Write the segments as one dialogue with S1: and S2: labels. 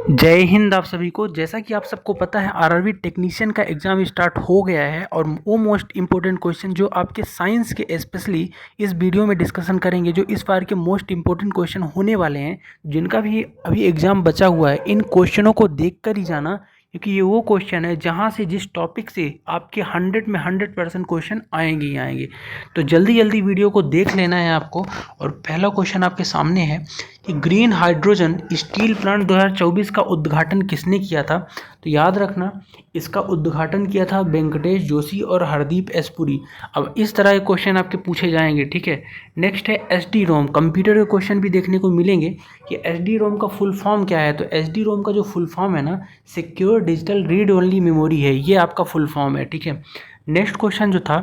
S1: जय हिंद आप सभी को। जैसा कि आप सबको पता है आरआरबी टेक्नीशियन का एग्ज़ाम स्टार्ट हो गया है और वो मोस्ट इम्पोर्टेंट क्वेश्चन जो आपके साइंस के स्पेशली इस वीडियो में डिस्कशन करेंगे, जो इस बार के मोस्ट इम्पोर्टेंट क्वेश्चन होने वाले हैं, जिनका भी अभी एग्ज़ाम बचा हुआ है। इन क्वेश्चनों को देख कर ही जाना, क्योंकि ये वो क्वेश्चन है जहाँ से जिस टॉपिक से आपके 100 में 100% क्वेश्चन आएंगे ही आएंगे। तो जल्दी जल्दी वीडियो को देख लेना है आपको। और पहला क्वेश्चन आपके सामने है कि ग्रीन हाइड्रोजन स्टील प्लांट 2024 का उद्घाटन किसने किया था। तो याद रखना, इसका उद्घाटन किया था वेंकटेश जोशी और हरदीप एस पुरी। अब इस तरह के क्वेश्चन आपके पूछे जाएंगे, ठीक है। नेक्स्ट है एसडी रोम। कंप्यूटर के क्वेश्चन भी देखने को मिलेंगे कि एसडी रोम का फुल फॉर्म क्या है। तो एसडी रोम का जो फुल फॉर्म है ना, secure digital read only memory है, ये आपका फुल फॉर्म है, ठीक है। नेक्स्ट क्वेश्चन जो था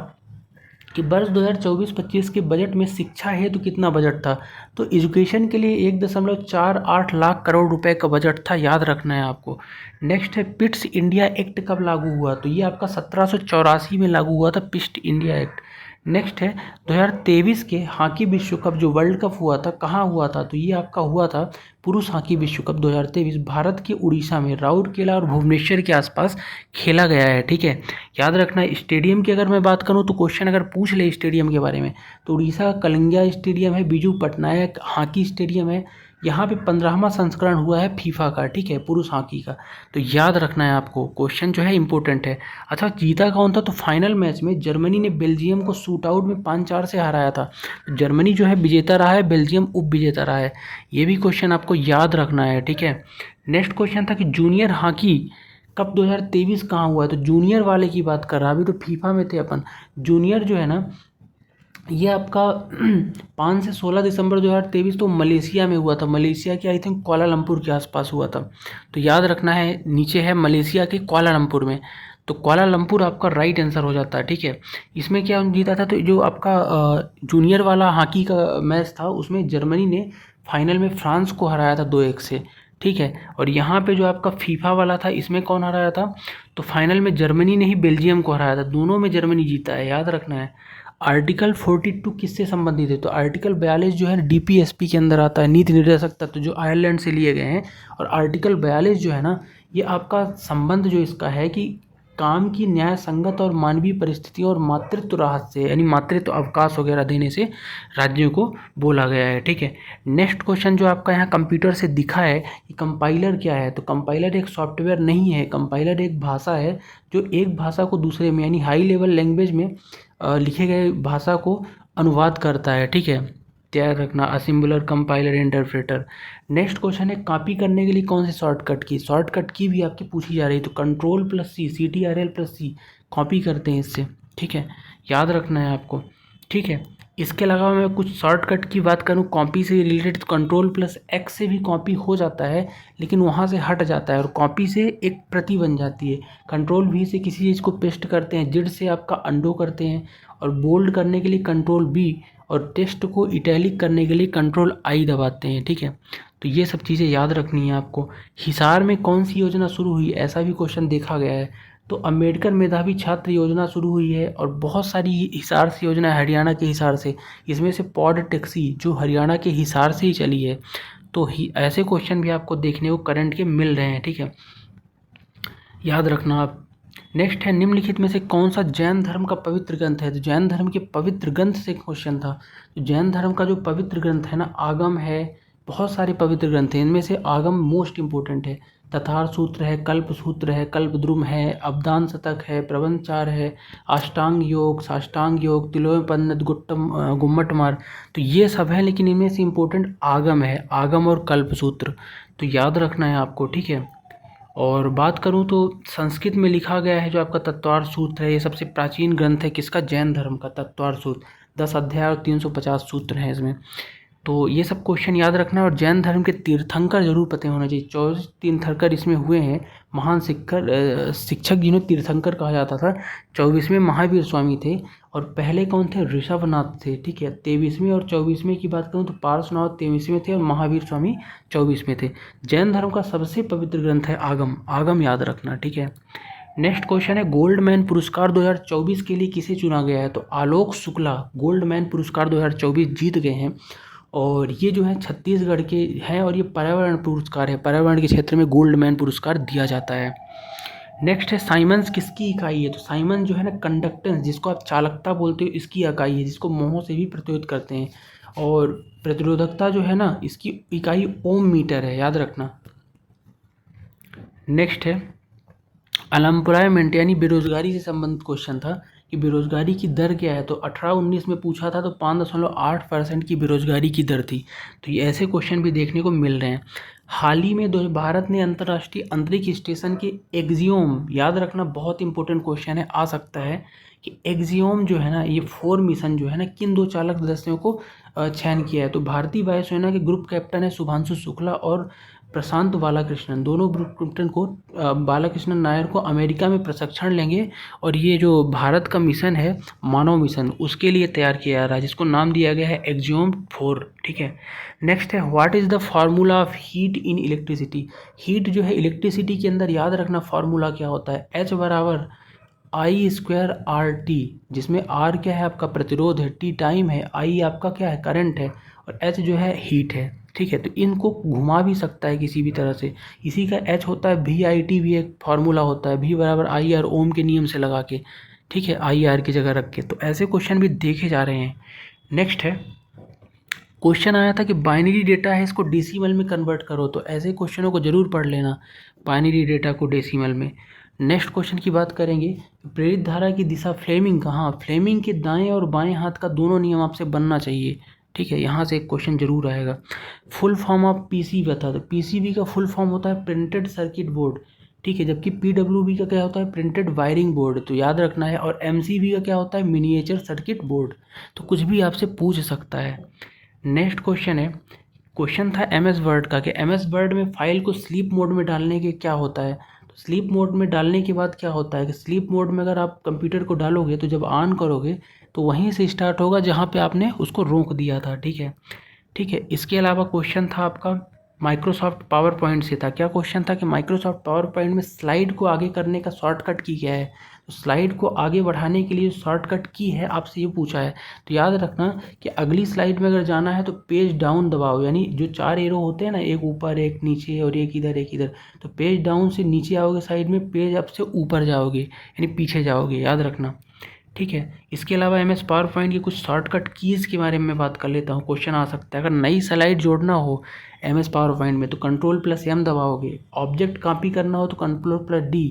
S1: कि वर्ष 2024-25 के बजट में शिक्षा हेतु कितना बजट था। तो एजुकेशन के लिए 1.48 लाख करोड़ रुपए का बजट था, याद रखना है आपको। नेक्स्ट है पिट्स इंडिया एक्ट कब लागू हुआ। तो ये आपका 1784 में लागू हुआ था, पिट्स इंडिया एक्ट। नेक्स्ट है 2023 के हॉकी विश्व कप जो वर्ल्ड कप हुआ था, कहाँ हुआ था। तो ये आपका हुआ था पुरुष हॉकी विश्व कप 2023 भारत के उड़ीसा में राउरकेला और भुवनेश्वर के आसपास खेला गया है, ठीक है। याद रखना स्टेडियम की अगर मैं बात करूं तो क्वेश्चन अगर पूछ ले स्टेडियम के बारे में, तो उड़ीसा का कलिंगा स्टेडियम है, बीजू पटनायक हॉकी स्टेडियम है। यहाँ पे 15वां संस्करण हुआ है फीफा का, ठीक है, पुरुष हॉकी का। तो याद रखना है आपको, क्वेश्चन जो है इंपॉर्टेंट है। अच्छा, जीता कौन था। तो फाइनल मैच में जर्मनी ने बेल्जियम को शूट आउट में 5-4 से हराया था। जर्मनी जो है विजेता रहा है, बेल्जियम उप विजेता रहा है। ये भी क्वेश्चन आपको याद रखना है, ठीक है। नेक्स्ट क्वेश्चन था कि जूनियर हॉकी कप 2023 कहाँ हुआ है। तो जूनियर वाले की बात कर रहा, अभी तो फीफा में थे अपन। जूनियर जो है ना, ये आपका 5 से 16 दिसंबर 2023 तो मलेशिया में हुआ था। मलेशिया के आई थिंक कोलालमपुर के आसपास हुआ था। तो याद रखना है, नीचे है मलेशिया के कोलालमपुर में। तो कोलालमपुर आपका राइट आंसर हो जाता है, ठीक है। इसमें क्या जीता था, तो जो आपका जूनियर वाला हॉकी का मैच था, उसमें जर्मनी ने फाइनल में फ्रांस को हराया था 2-1 से, ठीक है। और यहाँ पे जो आपका फीफा वाला था, इसमें कौन हराया था। तो फाइनल में जर्मनी ने ही बेल्जियम को हराया था, दोनों में जर्मनी जीता है, याद रखना है। आर्टिकल 42 किससे संबंधित है। तो आर्टिकल 42 जो है डीपीएसपी के अंदर आता है, नीति निर्देशक तत्व, जो आयरलैंड से लिए गए हैं। और आर्टिकल 42 जो है ना, ये आपका संबंध जो इसका है कि काम की न्याय संगत और मानवीय परिस्थितियों और मातृत्व राहत से, यानी मातृत्व अवकाश वगैरह देने से राज्यों को बोला गया है, ठीक है। नेक्स्ट क्वेश्चन जो आपका यहाँ कंप्यूटर से दिखा है कि कंपाइलर क्या है। तो कंपाइलर एक सॉफ्टवेयर नहीं है, कंपाइलर एक भाषा है जो एक भाषा को दूसरे में, यानी हाई लेवल लैंग्वेज में लिखे गए भाषा को अनुवाद करता है, ठीक है। तैयार रखना, असिम्बलर कंपाइलर इंटरप्रेटर। नेक्स्ट क्वेश्चन है कॉपी करने के लिए कौन से शॉर्टकट की। शॉर्टकट की भी आपकी पूछी जा रही है। तो कंट्रोल+C, CTRL+C कॉपी करते हैं इससे, ठीक है, याद रखना है आपको, ठीक है। इसके अलावा मैं कुछ शॉर्टकट की बात करूं कॉपी से रिलेटेड, तो कंट्रोल+X से भी कॉपी हो जाता है, लेकिन वहां से हट जाता है और कॉपी से एक प्रति बन जाती है। कंट्रोल V से किसी चीज़ को पेस्ट करते हैं, जेड से आपका अंडो करते हैं, और बोल्ड करने के लिए कंट्रोल B, और टेक्स्ट को इटैलिक करने के लिए कंट्रोल I दबाते हैं, ठीक है। तो ये सब चीज़ें याद रखनी है आपको। हिसार में कौन सी योजना शुरू हुई, ऐसा भी क्वेश्चन देखा गया है। तो अम्बेडकर मेधावी छात्र योजना शुरू हुई है, और बहुत सारी हिसार से योजना है, हरियाणा के हिसार से। इसमें से पॉड टैक्सी जो हरियाणा के हिसार से ही चली है। तो ऐसे क्वेश्चन भी आपको देखने को करंट के मिल रहे हैं, ठीक है, याद रखना आप। नेक्स्ट है निम्नलिखित में से कौन सा जैन धर्म का पवित्र ग्रंथ है। तो जैन धर्म के पवित्र ग्रंथ से क्वेश्चन था। तो जैन धर्म का जो पवित्र ग्रंथ है ना, आगम है। बहुत सारे पवित्र ग्रंथ हैं, इनमें से आगम मोस्ट इंपॉर्टेंट है। तथार सूत्र है, कल्प सूत्र है, कल्पद्रुम है, अवदान शतक है, प्रबंधचार है, अष्टांग योग, साष्टांग योग, तिलोपनिषद, गुम्मट मार। तो ये सब है, लेकिन इनमें से इंपॉर्टेंट आगम है, आगम और कल्प सूत्र। तो याद रखना है आपको, ठीक है। और बात करूं तो संस्कृत में लिखा गया है जो आपका तत्वार सूत्र है, ये सबसे प्राचीन ग्रंथ है किसका, जैन धर्म का तत्वार सूत्र। 10 अध्याय और 350 सूत्र हैं इसमें। तो ये सब क्वेश्चन याद रखना है। और जैन धर्म के तीर्थंकर जरूर पता होना चाहिए। 24 तीर्थंकर इसमें हुए हैं। महान शिक्षक जिन्हें तीर्थंकर कहा जाता था। 24वें महावीर स्वामी थे, और पहले कौन थे, ऋषभनाथ थे, ठीक है। 23वें और 24वें की बात करूँ तो पार्श्वनाथ 23वें थे और महावीर स्वामी 24वें थे। जैन धर्म का सबसे पवित्र ग्रंथ है आगम, आगम याद रखना, ठीक है। नेक्स्ट क्वेश्चन है गोल्डमैन पुरस्कार 2024 के लिए किसे चुना गया है। तो आलोक शुक्ला गोल्डमैन पुरस्कार 2024 जीत गए हैं। और ये जो है छत्तीसगढ़ के हैं और ये पर्यावरण पुरस्कार है, पर्यावरण के क्षेत्र में गोल्ड मैन पुरस्कार दिया जाता है। नेक्स्ट है साइमन्स किसकी इकाई है? तो साइमन जो है ना कंडक्टेंस, जिसको आप चालकता बोलते हो, इसकी इकाई है, जिसको मोहों से भी प्रतिरोध करते हैं। और प्रतिरोधकता जो है ना, इसकी इकाई ओम मीटर है, याद रखना। नेक्स्ट है अनएम्प्लॉयमेंट यानी बेरोजगारी से संबंधित क्वेश्चन था कि बेरोजगारी की दर क्या है। तो 18-19 में पूछा था तो 5.8% की बेरोजगारी की दर थी। तो ये ऐसे क्वेश्चन भी देखने को मिल रहे हैं। हाल ही में भारत ने अंतर्राष्ट्रीय अंतरिक्ष स्टेशन के एक्सियोम, याद रखना बहुत इंपॉर्टेंट क्वेश्चन है, आ सकता है कि एक्सियोम जो है ना, ये 4 मिशन जो है ना, किन 2 चालक सदस्यों को चयन किया है? तो भारतीय वायुसेना के ग्रुप कैप्टन है शुभांशु शुक्ला और प्रशांत बालाकृष्णन। दोनों ग्रुप कैप्टन को बालाकृष्णन नायर को अमेरिका में प्रशिक्षण लेंगे और ये जो भारत का मिशन है मानव मिशन, उसके लिए तैयार किया जा रहा है, जिसको नाम दिया गया है एक्सियोम 4। ठीक है। नेक्स्ट है what is the formula of heat in electricity? Heat जो है इलेक्ट्रिसिटी के अंदर, याद रखना फार्मूला क्या होता है, H बराबर I²RT, जिसमें R क्या है आपका प्रतिरोध है, T टाइम है, I आपका क्या है करंट है और H जो है हीट है। ठीक है। तो इनको घुमा भी सकता है किसी भी तरह से। इसी का H होता है VIT, भी एक फार्मूला होता है, V बराबर IR ओम के नियम से लगा के। ठीक है, IR की जगह रख के। तो ऐसे क्वेश्चन भी देखे जा रहे हैं। नेक्स्ट है क्वेश्चन आया था कि बाइनरी डेटा है, इसको डेसिमल में कन्वर्ट करो। तो ऐसे क्वेश्चनों को जरूर पढ़ लेना, बाइनरी डेटा को डेसिमल में। नेक्स्ट क्वेश्चन की बात करेंगे, प्रेरित धारा की दिशा फ्लेमिंग का, हाँ फ्लेमिंग के दाएं और बाएं हाथ का दोनों नियम आपसे बनना चाहिए। ठीक है, यहाँ से एक क्वेश्चन जरूर आएगा। फुल फॉर्म ऑफ पीसीबी बता दो। पीसीबी का फुल फॉर्म होता है प्रिंटेड सर्किट बोर्ड। ठीक है, जबकि पीडब्ल्यूबी का क्या होता है प्रिंटेड वायरिंग बोर्ड, तो याद रखना है। और एमसीबी का क्या होता है मिनिएचर सर्किट बोर्ड। तो कुछ भी आपसे पूछ सकता है। नेक्स्ट क्वेश्चन है, क्वेश्चन था एमएस वर्ड का कि एमएस वर्ड में फाइल को स्लीप मोड में डालने के क्या होता है। तो स्लीप मोड में डालने के बाद क्या होता है कि स्लीप मोड में अगर आप कंप्यूटर को डालोगे तो जब ऑन करोगे तो वहीं से स्टार्ट होगा जहाँ पे आपने उसको रोक दिया था। ठीक है। ठीक है, इसके अलावा क्वेश्चन था आपका माइक्रोसॉफ्ट पावर पॉइंट से था। क्या क्वेश्चन था कि माइक्रोसॉफ्ट पावर पॉइंट में स्लाइड को आगे करने का शॉर्टकट की क्या है। तो स्लाइड को आगे बढ़ाने के लिए शॉर्टकट की है, आपसे ये पूछा है। तो याद रखना कि अगली स्लाइड में अगर जाना है तो पेज डाउन दबाओ, यानी जो 4 एरो होते हैं ना, एक ऊपर एक नीचे और एक इधर एक इधर, तो पेज डाउन से नीचे आओगे साइड में, पेज अप से ऊपर जाओगे यानी पीछे जाओगे, याद रखना। ठीक है। इसके अलावा एमएस पावर पॉइंट की कुछ शॉर्टकट कीज़ के बारे में बात कर लेता हूँ, क्वेश्चन आ सकता है। अगर नई स्लाइड जोड़ना हो एमएस पावर पॉइंट में तो कंट्रोल+M दबाओगे। ऑब्जेक्ट कॉपी करना हो तो कंट्रोल+D,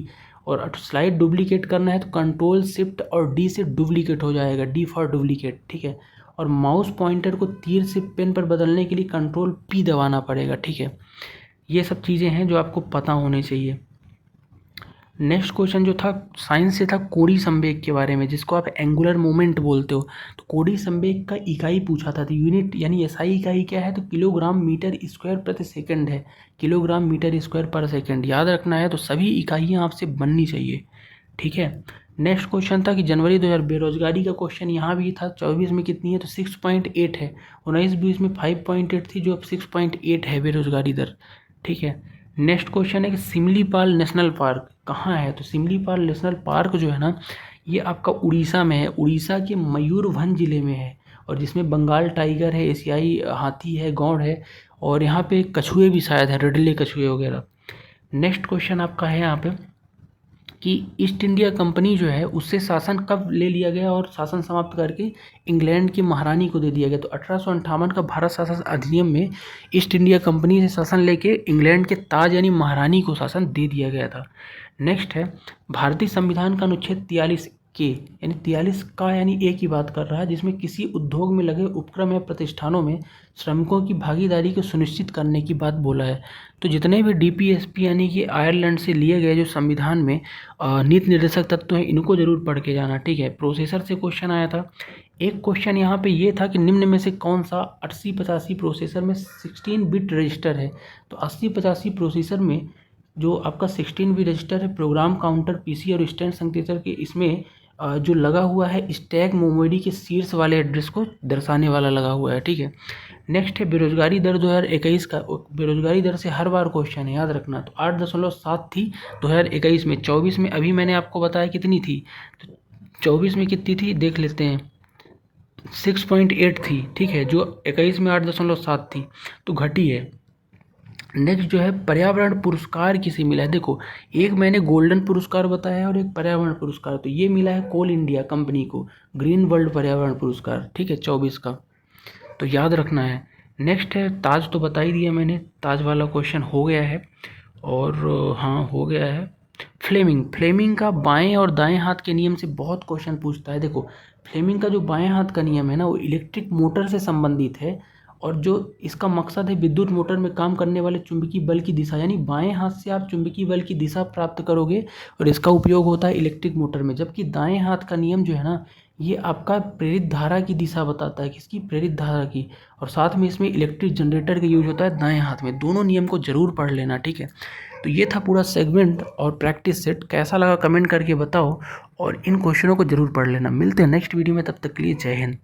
S1: और स्लाइड डुप्लीकेट करना है तो कंट्रोल+Shift+D से डुप्लीकेट हो जाएगा, D फॉर डुप्लीकेट। ठीक है। और माउस पॉइंटर को तीर से पेन पर बदलने के लिए कंट्रोल+P दबाना पड़ेगा। ठीक है। ये सब चीज़ें हैं जो आपको पता होनी चाहिए। नेक्स्ट क्वेश्चन जो था साइंस से था कोड़ी संवेग के बारे में, जिसको आप एंगुलर मोमेंट बोलते हो। तो कोड़ी संवेग का इकाई पूछा था, तो यूनिट यानी एसआई इकाई क्या है, तो किलोग्राम मीटर स्क्वायर प्रति सेकंड है, किलोग्राम मीटर स्क्वायर पर सेकंड, याद रखना है। तो सभी इकाइयाँ आपसे बननी चाहिए। ठीक है। नेक्स्ट क्वेश्चन था कि जनवरी 2000 बेरोजगारी का क्वेश्चन यहाँ भी था। 24 में कितनी है, तो 6.8 है। 19-20 में 5.8 थी, जो अब 6.8 है बेरोजगारी दर। ठीक है। नेक्स्ट क्वेश्चन है कि सिमलीपाल नेशनल पार्क कहाँ है। तो सिमलीपाल नेशनल पार्क जो है ना, ये आपका उड़ीसा में है, उड़ीसा के मयूरभंज जिले में है, और जिसमें बंगाल टाइगर है, एशियाई हाथी है, गौड़ है, और यहाँ पे कछुए भी शायद है, रेडले कछुए वगैरह। नेक्स्ट क्वेश्चन आपका है यहाँ पे कि ईस्ट इंडिया कंपनी जो है उससे शासन कब ले लिया गया और शासन समाप्त करके इंग्लैंड की महारानी को दे दिया गया। तो 1858 का भारत शासन अधिनियम में ईस्ट इंडिया कंपनी से शासन लेके इंग्लैंड के ताज यानी महारानी को शासन दे दिया गया था। नेक्स्ट है भारतीय संविधान का अनुच्छेद 43 के यानी 43 का यानी ए की बात कर रहा है, जिसमें किसी उद्योग में लगे उपक्रम या प्रतिष्ठानों में श्रमिकों की भागीदारी को सुनिश्चित करने की बात बोला है। तो जितने भी डीपीएसपी यानी कि आयरलैंड से लिए गए जो संविधान में नीति निर्देशक तत्व हैं, इनको जरूर पढ़ के जाना। ठीक है। प्रोसेसर से क्वेश्चन आया था। एक क्वेश्चन यहाँ पे ये था कि निम्न में से कौन सा 8085 प्रोसेसर में 16 बिट रजिस्टर है। तो 8085 प्रोसेसर में जो आपका 16 बिट रजिस्टर है, प्रोग्राम काउंटर पीसी और स्टैंड संकेतक के इसमें जो लगा हुआ है स्टैक मेमोरी के शीर्ष वाले एड्रेस को दर्शाने वाला लगा हुआ है। ठीक है। नेक्स्ट है बेरोजगारी दर 2021 का। बेरोजगारी दर से हर बार क्वेश्चन है, याद रखना। तो 8.7 थी 2021 में। 24 में अभी मैंने आपको बताया कितनी थी, तो 24 में कितनी थी देख लेते हैं। 6.8 थी, ठीक है, जो 21 में 8.7 थी, तो घटी है। नेक्स्ट जो है पर्यावरण पुरस्कार किसे मिला है, देखो एक मैंने गोल्डन पुरस्कार बताया है और एक पर्यावरण पुरस्कार, तो ये मिला है कोल इंडिया कंपनी को ग्रीन वर्ल्ड पर्यावरण पुरस्कार, ठीक है, 24 का, तो याद रखना है। नेक्स्ट है ताज, तो बता ही दिया मैंने, ताज वाला क्वेश्चन हो गया है। और हाँ हो गया है। फ्लेमिंग, फ्लेमिंग का बाएं और दाएं हाथ के नियम से बहुत क्वेश्चन पूछता है। देखो फ्लेमिंग का जो बाएं हाथ का नियम है ना, वो इलेक्ट्रिक मोटर से संबंधित है, और जो इसका मकसद है विद्युत मोटर में काम करने वाले चुंबकीय बल की दिशा, यानी बाएं हाथ से आप चुंबकीय बल की दिशा प्राप्त करोगे, और इसका उपयोग होता है इलेक्ट्रिक मोटर में। जबकि दाएं हाथ का नियम जो है ना, ये आपका प्रेरित धारा की दिशा बताता है, किसकी, प्रेरित धारा की, और साथ में इसमें इलेक्ट्रिक जनरेटर का यूज होता है दाएं हाथ में। दोनों नियम को जरूर पढ़ लेना, ठीक है। तो ये था पूरा सेगमेंट और प्रैक्टिस सेट, कैसा लगा कमेंट करके बताओ, और इन क्वेश्चनों को जरूर पढ़ लेना। मिलते हैं नेक्स्ट वीडियो में, तब तक के लिए जय हिंद।